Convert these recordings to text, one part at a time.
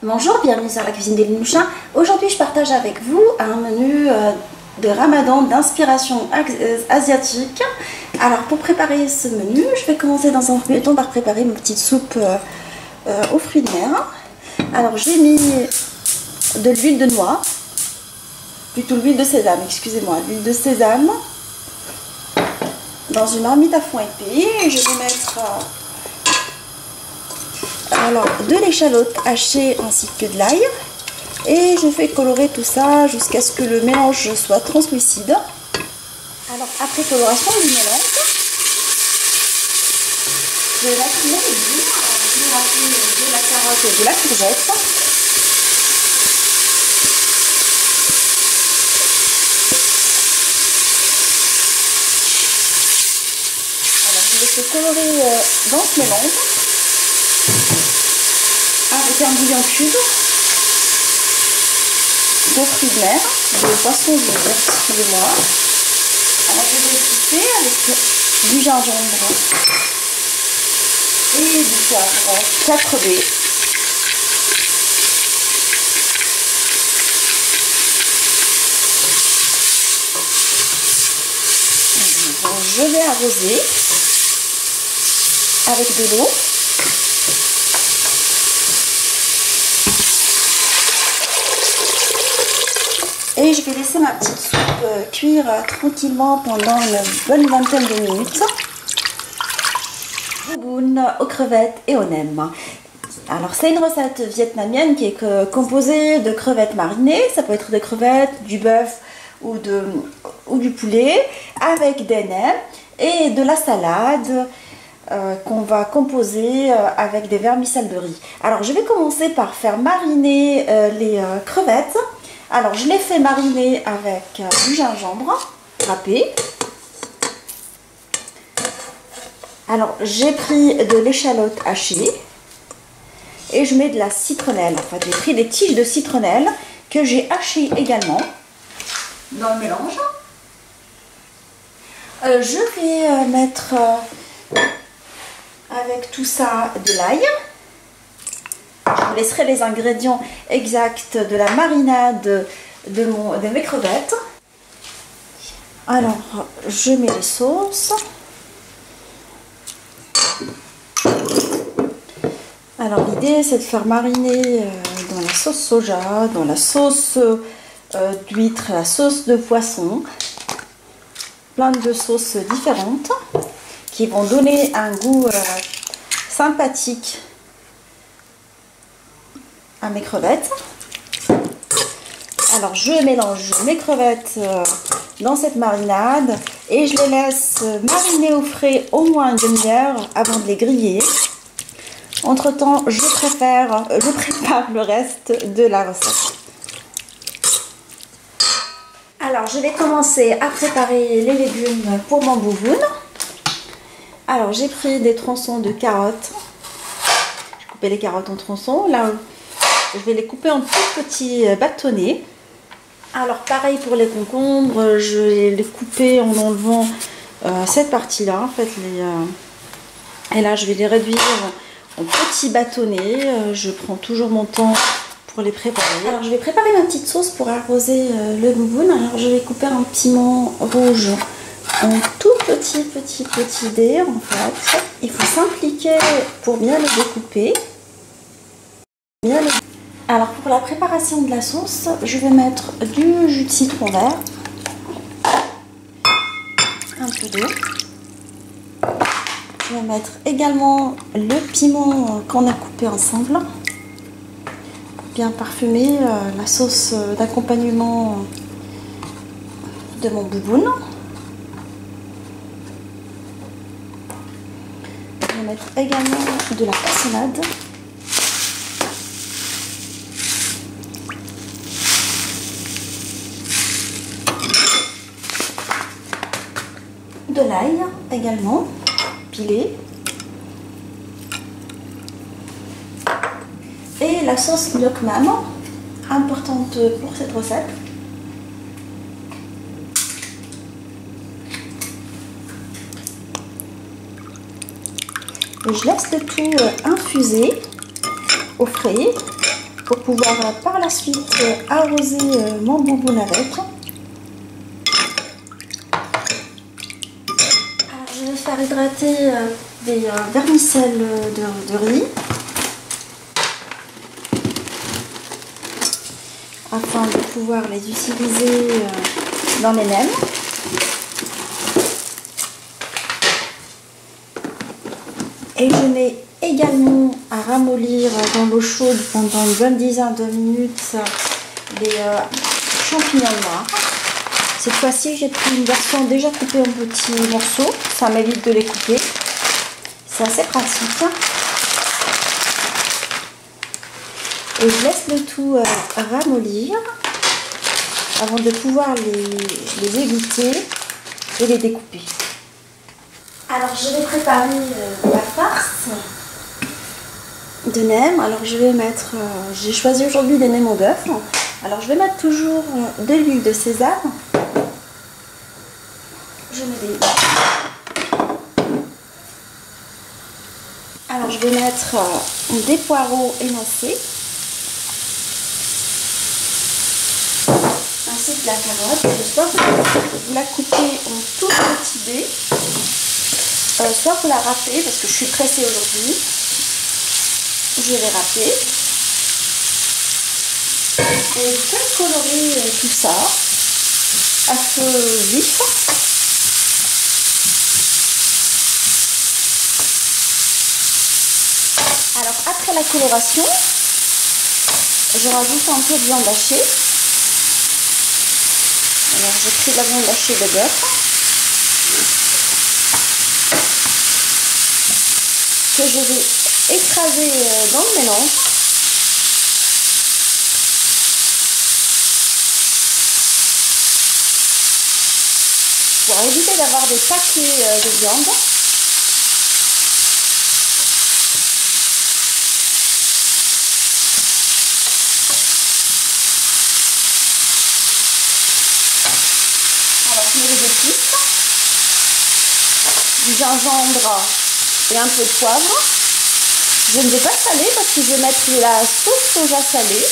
Bonjour, bienvenue sur la cuisine des Louchins. Aujourd'hui, je partage avec vous un menu de Ramadan d'inspiration asiatique. Alors, pour préparer ce menu, je vais commencer dans un premier temps par préparer ma petite soupe aux fruits de mer. Alors, j'ai mis de l'huile de noix, plutôt l'huile de sésame, excusez-moi, l'huile de sésame dans une marmite à fond épais. Et je vais mettre de l'échalote hachée ainsi que de l'ail, et je fais colorer tout ça jusqu'à ce que le mélange soit translucide. Alors après coloration du mélange, je vais mettre mes légumes, je vais rajouter de la carotte et de la courgette. Alors je vais laisser colorer dans ce mélange avec un bouillon cube de fruits de mer, de poisson vert, excusez-moi. Alors je vais équiper avec du gingembre et du poivre 4 baies. Je vais arroser avec de l'eau. Et je vais laisser ma petite soupe cuire tranquillement pendant une bonne vingtaine de minutes. Bouboune aux crevettes et au nem. Alors c'est une recette vietnamienne qui est composée de crevettes marinées. Ça peut être des crevettes, du bœuf ou du poulet, avec des nems et de la salade qu'on va composer avec des vermicelles de riz. Alors je vais commencer par faire mariner les crevettes. Alors je les fais mariner avec du gingembre râpé. Alors j'ai pris de l'échalote hachée et je mets de la citronnelle. Enfin j'ai pris des tiges de citronnelle que j'ai hachées également dans le mélange. Je vais mettre avec tout ça de l'ail. Je vous laisserai les ingrédients exacts de la marinade de mes crevettes. Alors, je mets les sauces. Alors, l'idée, c'est de faire mariner dans la sauce soja, dans la sauce d'huître, la sauce de poisson. Plein de sauces différentes qui vont donner un goût sympathique à mes crevettes. Alors je mélange mes crevettes dans cette marinade et je les laisse mariner au frais au moins une demi-heure avant de les griller. Entre temps je prépare le reste de la recette. Alors je vais commencer à préparer les légumes pour mon bouboune. Alors j'ai pris des tronçons de carottes. J'ai coupé les carottes en tronçons. Là je vais les couper en tout petits bâtonnets. Alors pareil pour les concombres, je vais les couper en enlevant cette partie-là. En fait, et là je vais les réduire en petits bâtonnets. Je prends toujours mon temps pour les préparer. Alors je vais préparer ma petite sauce pour arroser le bouboune. Alors je vais couper un piment rouge en tout petit dés en fait. Il faut s'impliquer pour bien les découper. Alors pour la préparation de la sauce, je vais mettre du jus de citron vert, un peu d'eau. Je vais mettre également le piment qu'on a coupé ensemble, bien parfumer la sauce d'accompagnement de mon bouboune. Je vais mettre également de la cassonade. De l'ail également pilé et la sauce gnoc mam, importante pour cette recette. Et je laisse le tout infuser au frais pour pouvoir par la suite arroser mon bonbonne avec. Alors, je vais faire hydrater des vermicelles de riz afin de pouvoir les utiliser dans les nems. Et je mets également à ramollir dans l'eau chaude pendant une bonne dizaine de minutes les champignons noirs. Cette fois-ci, j'ai pris une version déjà coupée en petits morceaux. Ça m'évite de les couper. C'est assez pratique. Et je laisse le tout ramollir avant de pouvoir les égoutter et les découper. Alors je vais préparer la farce de nems. Alors je vais mettre, j'ai choisi aujourd'hui des nems au bœuf. Alors je vais mettre toujours de l'huile de sésame. Je mets alors je vais mettre des poireaux émincés. Ainsi que la carotte. Soit vous la coupez en tout petits dés. Soit vous la râpez, parce que je suis pressée aujourd'hui, je vais les râper. Et je peux colorer tout ça à feu vif. Alors après la coloration, je rajoute un peu de viande hachée. Alors j'ai pris de la viande hachée de bœuf. Que je vais écraser dans le mélange. Pour éviter d'avoir des paquets de viande. Alors je mets les épices, du gingembre et un peu de poivre. Je ne vais pas saler parce que je vais mettre la sauce soja salée.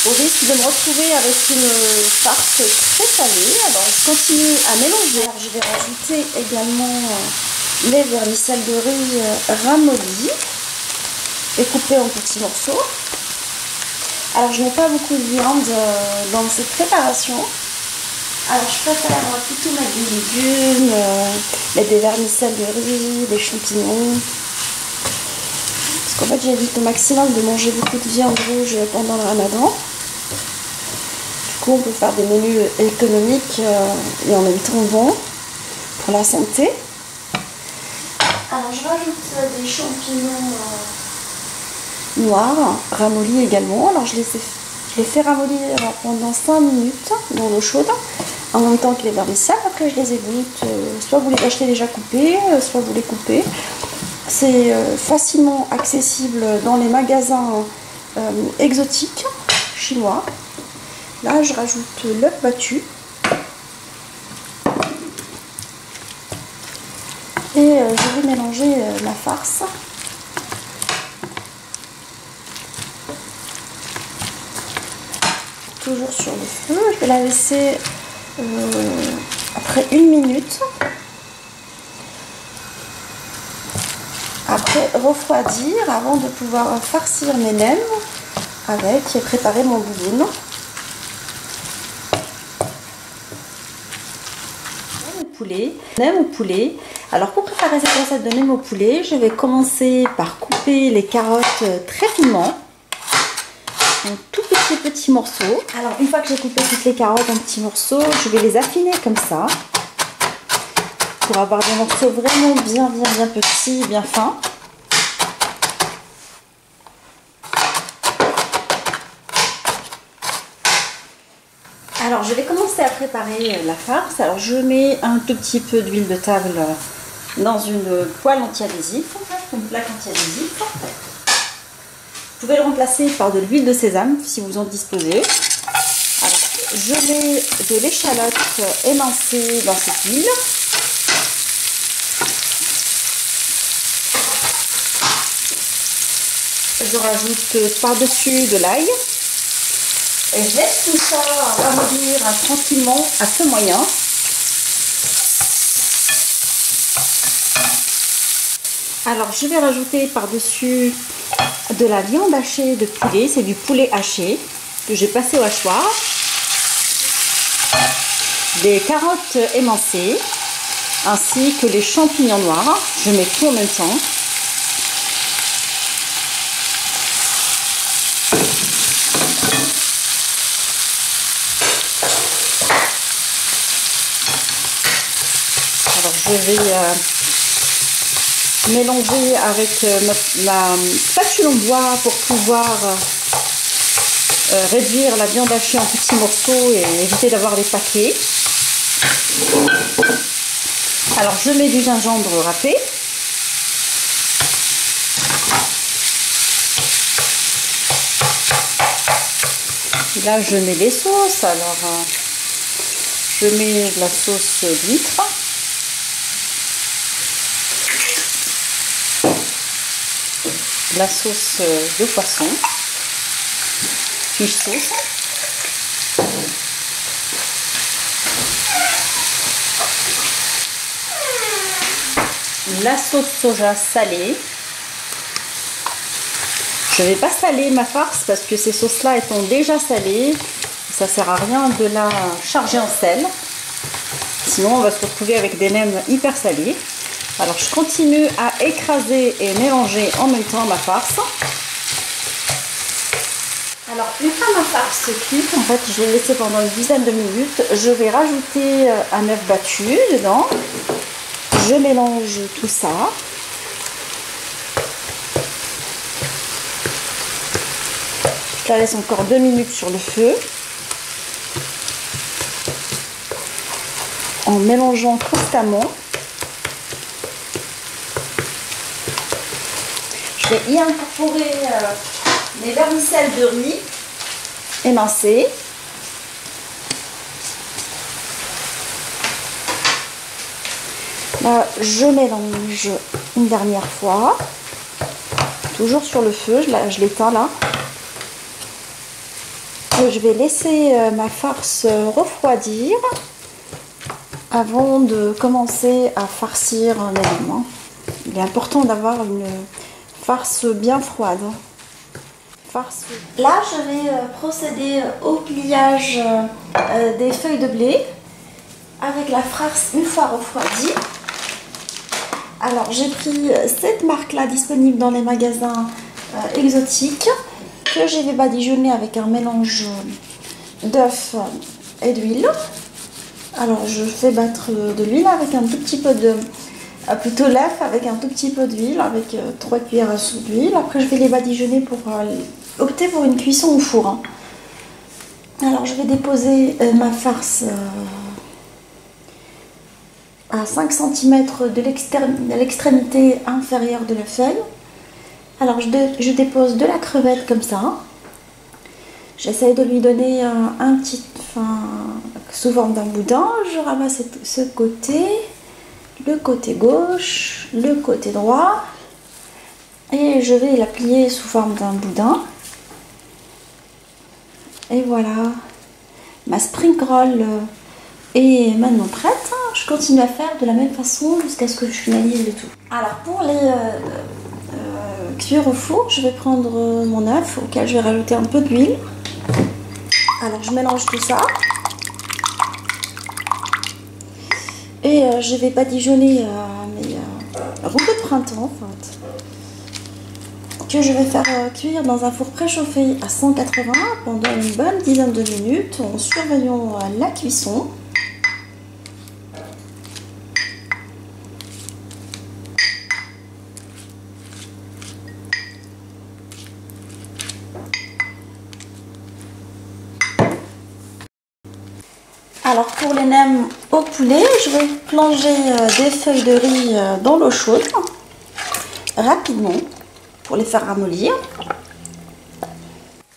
Au risque de me retrouver avec une farce très salée. Alors je continue à mélanger. Alors, je vais rajouter également les vermicelles de riz ramollies et coupées en petits morceaux. Alors je ne mets pas beaucoup de viande dans cette préparation. Alors je préfère plutôt mettre des légumes, mettre des vermicelles de riz, des champignons. Parce qu'en fait j'évite au maximum de manger beaucoup de viande rouge pendant le ramadan. Du coup on peut faire des menus économiques et en même temps bons pour la santé. Alors je rajoute des champignons noirs, ramollis également. Alors je les fais ramollir pendant 5 minutes dans l'eau chaude, en même temps que les vermicelles. Après je les égoutte, soit vous les achetez déjà coupés, soit vous les coupez. C'est facilement accessible dans les magasins exotiques chinois. Là je rajoute l'œuf battu. Et je vais mélanger la farce. Toujours sur le feu, je vais la laisser après 1 minute. Après refroidir avant de pouvoir farcir mes nems avec et préparer mon bouillon. Nem au poulet. Alors pour préparer cette recette de nem au poulet, je vais commencer par couper les carottes très finement. En tout petits morceaux. Alors une fois que j'ai coupé toutes les carottes en petits morceaux, je vais les affiner comme ça pour avoir des morceaux vraiment bien petits, bien fins. Alors je vais commencer à préparer la farce. Alors je mets un tout petit peu d'huile de table dans une poêle anti-adhésif, une plaque anti-adhésif. Vous pouvez le remplacer par de l'huile de sésame si vous en disposez. Alors, je mets de l'échalote émincée dans cette huile. je rajoute par-dessus de l'ail. Et je laisse tout ça ramollir tranquillement à feu moyen. Alors je vais rajouter par-dessus de la viande hachée de poulet. C'est du poulet haché que j'ai passé au hachoir. Des carottes émincées ainsi que les champignons noirs. Je mets tout en même temps. Alors je vais mélanger avec ma spatule en bois pour pouvoir réduire la viande hachée en petits morceaux et éviter d'avoir des paquets. Alors je mets du gingembre râpé. Là je mets les sauces. Alors je mets de la sauce d'huître. La sauce de poisson, fish sauce, la sauce soja salée. Je ne vais pas saler ma farce parce que ces sauces là étant déjà salées, ça sert à rien de la charger en sel, sinon on va se retrouver avec des nems hyper salés. Alors je continue à écraser et mélanger en même temps ma farce. Alors une fois ma farce cuite, en fait je vais laisser pendant une dizaine de minutes. Je vais rajouter un œuf battu dedans. Je mélange tout ça. Je la laisse encore 2 minutes sur le feu. En mélangeant constamment. Je vais y incorporer les vermicelles de riz émincées. Là, je mélange une dernière fois. Toujours sur le feu, je l'éteins là. Et je vais laisser ma farce refroidir avant de commencer à farcir mes légumes. Il est important d'avoir une farce bien froide. Là, je vais procéder au pliage des feuilles de blé avec la farce une fois refroidie. Alors, j'ai pris cette marque-là disponible dans les magasins exotiques que je vais badigeonner avec un mélange d'œufs et d'huile. Alors, je fais battre de l'huile avec un tout petit peu de... plutôt l'œuf avec un tout petit peu d'huile, avec 3 cuillères à soupe d'huile. Après je vais les badigeonner pour opter pour une cuisson au four. Hein. Alors je vais déposer ma farce à 5 cm de l'extrémité inférieure de la feuille. Alors je dépose de la crevette comme ça. J'essaye de lui donner un petit... sous forme d'un boudin. Je ramasse ce côté... le côté gauche, le côté droit et je vais la plier sous forme d'un boudin. Et voilà, ma spring roll est maintenant prête. Je continue à faire de la même façon jusqu'à ce que je finalise le tout. Alors pour les cuire au four, je vais prendre mon œuf auquel je vais rajouter un peu d'huile. Alors je mélange tout ça. Et je vais badigeonner mes roues de printemps en fait, que je vais faire cuire dans un four préchauffé à 180 pendant une bonne dizaine de minutes en surveillant la cuisson. Alors pour les nems au poulet, je vais plonger des feuilles de riz dans l'eau chaude rapidement pour les faire ramollir.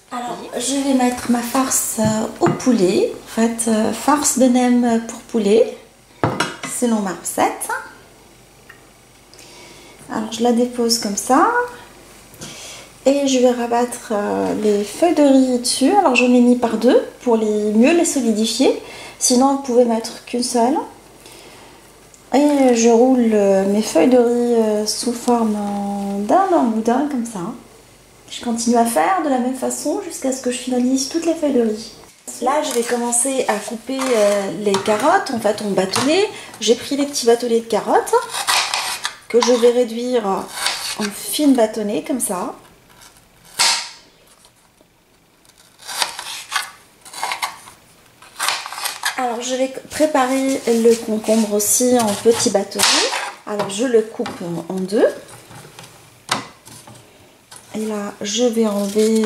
Alors je vais mettre ma farce au poulet, en fait farce de nems pour poulet selon ma recette. Alors je la dépose comme ça Et je vais rabattre les feuilles de riz dessus. Alors j'en ai mis par deux pour mieux les solidifier. Sinon vous pouvez mettre qu'une seule. Et je roule mes feuilles de riz sous forme d'un boudin comme ça. Je continue à faire de la même façon jusqu'à ce que je finalise toutes les feuilles de riz. Là je vais commencer à couper les carottes en fait en bâtonnets. J'ai pris les petits bâtonnets de carottes que je vais réduire en fines bâtonnets comme ça. Alors je vais préparer le concombre aussi en petits bâtonnets. Alors je le coupe en deux. Et là je vais enlever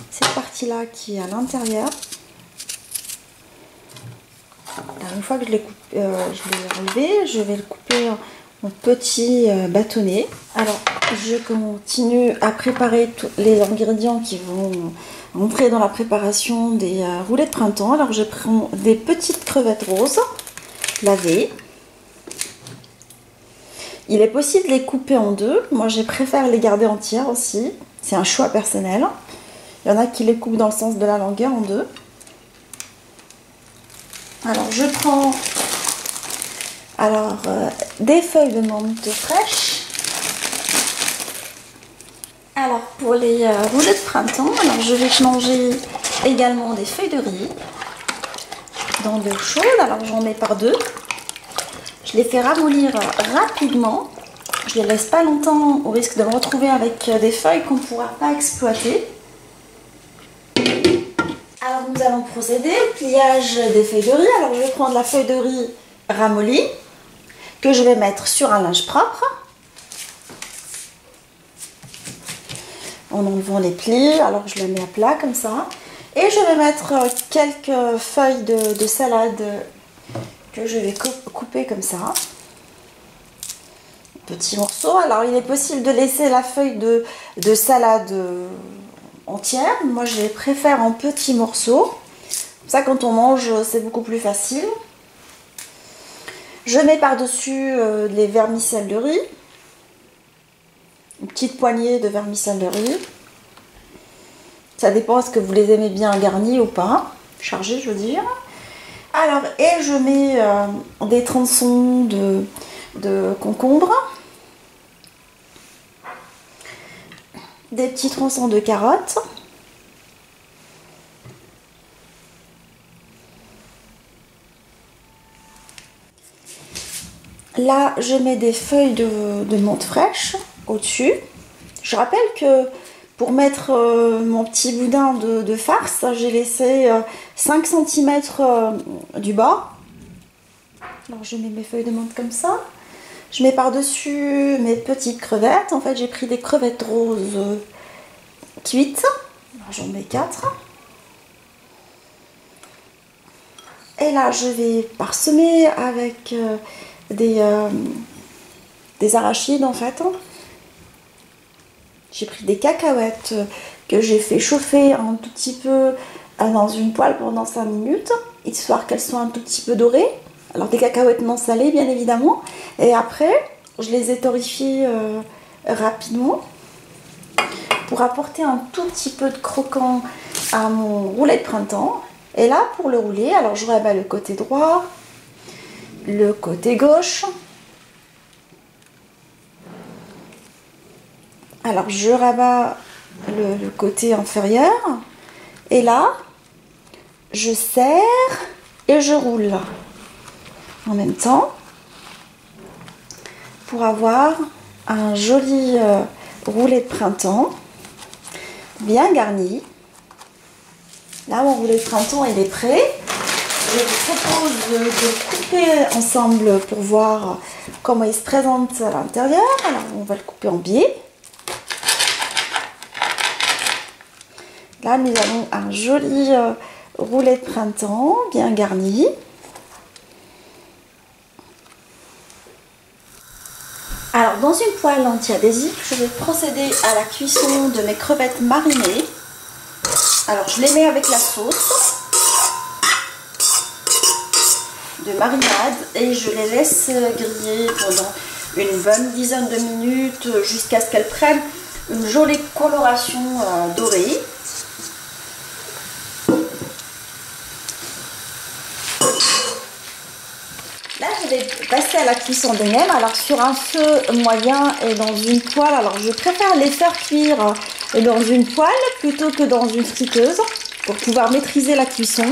cette partie là qui est à l'intérieur. Une fois que je l'ai enlevé, je vais le couper en petits bâtonnets. Alors je continue à préparer tous les ingrédients qui vont entrer dans la préparation des roulets de printemps. Alors je prends des petites crevettes roses lavées. Il est possible de les couper en deux. Moi je préfère les garder entières aussi. C'est un choix personnel. Il y en a qui les coupent dans le sens de la longueur en deux. Alors je prends des feuilles de menthe fraîches. Alors pour les roulets de printemps, alors je vais manger également des feuilles de riz dans de l'eau chaude. Alors j'en mets par deux. Je les fais ramollir rapidement. Je les laisse pas longtemps au risque de me retrouver avec des feuilles qu'on ne pourra pas exploiter. Alors nous allons procéder au pliage des feuilles de riz. Alors je vais prendre la feuille de riz ramollie que je vais mettre sur un linge propre. En enlevant les plis, alors je la mets à plat comme ça. Et je vais mettre quelques feuilles de salade que je vais couper comme ça. Petits morceaux. Alors il est possible de laisser la feuille de salade entière. Moi je les préfère en petits morceaux. Comme ça quand on mange c'est beaucoup plus facile. Je mets par-dessus les vermicelles de riz. Une petite poignée de vermicelles de riz. Ça dépend est-ce que vous les aimez bien garnis ou pas. Chargés je veux dire. Alors et je mets des tronçons de concombre. Des petits tronçons de carottes. Là, je mets des feuilles de menthe fraîche au-dessus. Je rappelle que pour mettre mon petit boudin de farce, j'ai laissé 5 cm du bas. Alors, je mets mes feuilles de menthe comme ça. Je mets par-dessus mes petites crevettes. En fait, j'ai pris des crevettes roses cuites. J'en mets 4. Et là, je vais parsemer avec des arachides en fait. J'ai pris des cacahuètes que j'ai fait chauffer un tout petit peu dans une poêle pendant 5 minutes, histoire qu'elles soient un tout petit peu dorées. Alors des cacahuètes non salées bien évidemment. Et après, je les ai torréfiées rapidement pour apporter un tout petit peu de croquant à mon roulet de printemps. Et là, pour le rouler, alors je rabats le côté droit, le côté gauche. Alors je rabats le côté inférieur. Et là, je serre et je roule en même temps pour avoir un joli roulet de printemps bien garni. Là, mon roulet de printemps, il est prêt. Je vous propose de couper ensemble pour voir comment il se présente à l'intérieur. Alors, on va le couper en biais. Là, nous avons un joli roulet de printemps bien garni. Alors, dans une poêle anti-adhésive, je vais procéder à la cuisson de mes crevettes marinées. Alors, je les mets avec la sauce de marinade et je les laisse griller pendant une bonne dizaine de minutes jusqu'à ce qu'elles prennent une jolie coloration dorée. Là, je vais passer à la cuisson des nems. Alors, sur un feu moyen et dans une poêle. Alors, je préfère les faire cuire dans une poêle plutôt que dans une friteuse pour pouvoir maîtriser la cuisson.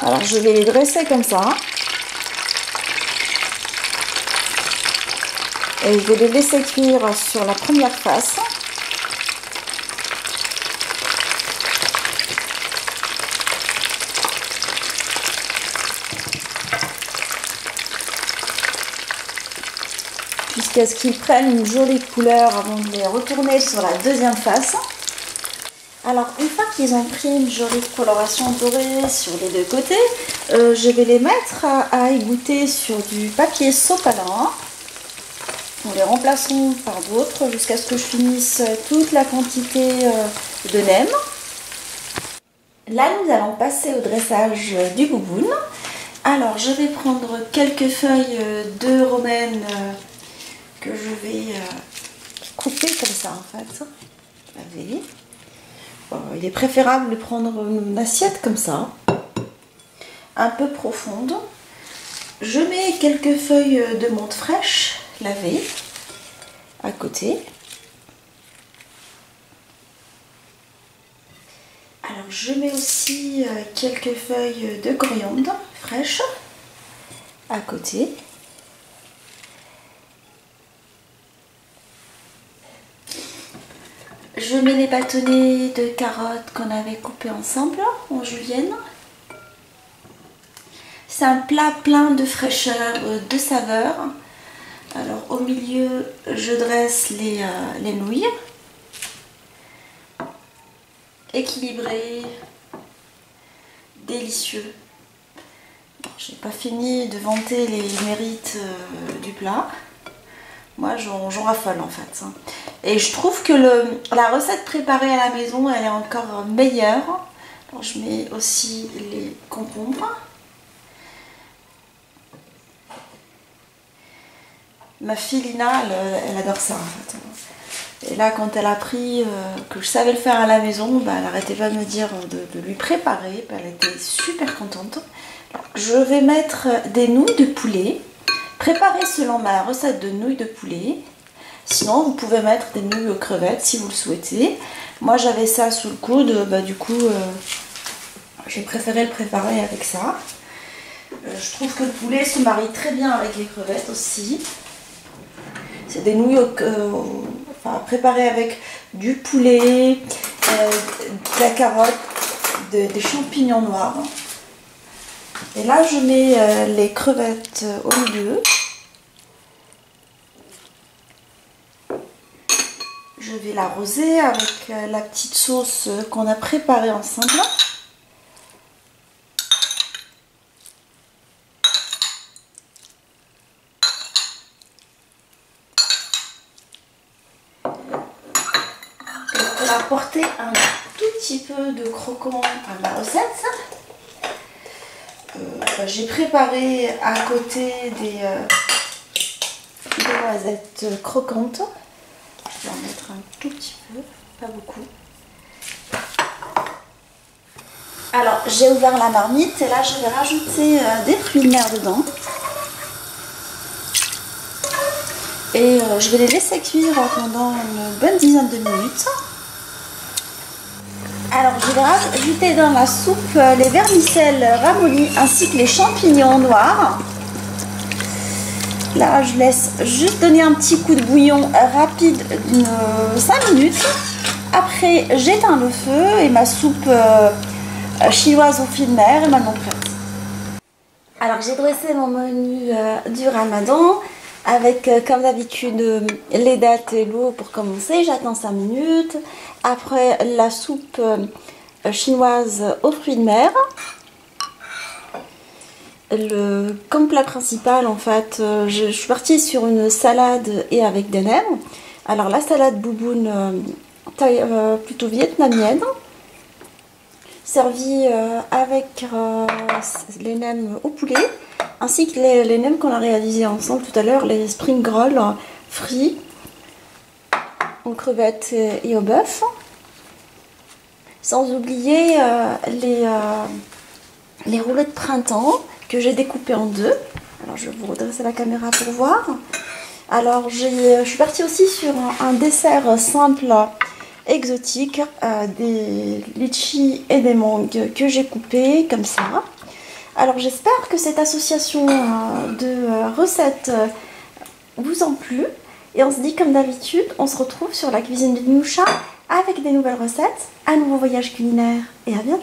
Alors, je vais les dresser comme ça. Et je vais les laisser cuire sur la première face. Jusqu'à ce qu'ils prennent une jolie couleur avant de les retourner sur la deuxième face. Alors, une fois qu'ils ont pris une jolie coloration dorée sur les deux côtés, je vais les mettre à égoutter sur du papier sopalin. En les remplaçant par d'autres jusqu'à ce que je finisse toute la quantité de nems. Là, nous allons passer au dressage du bouboune. Alors, je vais prendre quelques feuilles de romaine que je vais couper comme ça en fait. Laver. Bon, il est préférable de prendre une assiette comme ça, un peu profonde. Je mets quelques feuilles de menthe fraîche lavées à côté. Alors je mets aussi quelques feuilles de coriandre fraîches à côté. Je mets les bâtonnets de carottes qu'on avait coupés ensemble en julienne. C'est un plat plein de fraîcheur, de saveur. Alors au milieu, je dresse les nouilles. Équilibré, délicieux. Bon, j'ai pas fini de vanter les mérites du plat. Moi, j'en raffole en fait. Et je trouve que la recette préparée à la maison, elle est encore meilleure. Alors, je mets aussi les concombres. Ma fille Lina, elle adore ça en fait. Et là, quand elle a appris que je savais le faire à la maison, bah, elle n'arrêtait pas de me dire de lui préparer. Bah, elle était super contente. Alors, je vais mettre des nouilles de poulet. Préparez selon ma recette de nouilles de poulet. Sinon, vous pouvez mettre des nouilles aux crevettes si vous le souhaitez. Moi, j'avais ça sous le coude. Bah, du coup, j'ai préféré le préparer avec ça. Je trouve que le poulet se marie très bien avec les crevettes aussi. C'est des nouilles préparées avec du poulet, de la carotte, des champignons noirs. Et là, je mets les crevettes au milieu. Je vais l'arroser avec la petite sauce qu'on a préparée ensemble. Et pour apporter un tout petit peu de croquant à ma recette, j'ai préparé à côté des noisettes croquantes. Je vais en mettre un tout petit peu, pas beaucoup. Alors j'ai ouvert la marmite et là je vais rajouter des fruits de mer dedans. Et je vais les laisser cuire pendant une bonne dizaine de minutes. Alors je vais rajouter dans la soupe les vermicelles ramollies ainsi que les champignons noirs. Là je laisse juste donner un petit coup de bouillon rapide d'une 5 minutes. Après j'éteins le feu et ma soupe chinoise aux fruits de mer est maintenant prête. Alors j'ai dressé mon menu du ramadan avec comme d'habitude les dattes et l'eau pour commencer. J'attends 5 minutes. Après la soupe chinoise aux fruits de mer. Comme plat principal en fait, je suis partie sur une salade et avec des nems. Alors la salade bouboune taille plutôt vietnamienne, servie avec les nems au poulet, ainsi que les nems qu'on a réalisés ensemble tout à l'heure, les spring rolls frits aux crevettes et au bœuf. Sans oublier les rouleaux de printemps que j'ai découpés en deux. Alors je vais vous redresser la caméra pour voir. Alors je suis partie aussi sur un dessert simple exotique, des litchis et des mangues que j'ai coupés comme ça. Alors j'espère que cette association de recettes vous en plu. Et on se dit comme d'habitude, on se retrouve sur la cuisine de Niousha avec des nouvelles recettes, un nouveau voyage culinaire et à bientôt.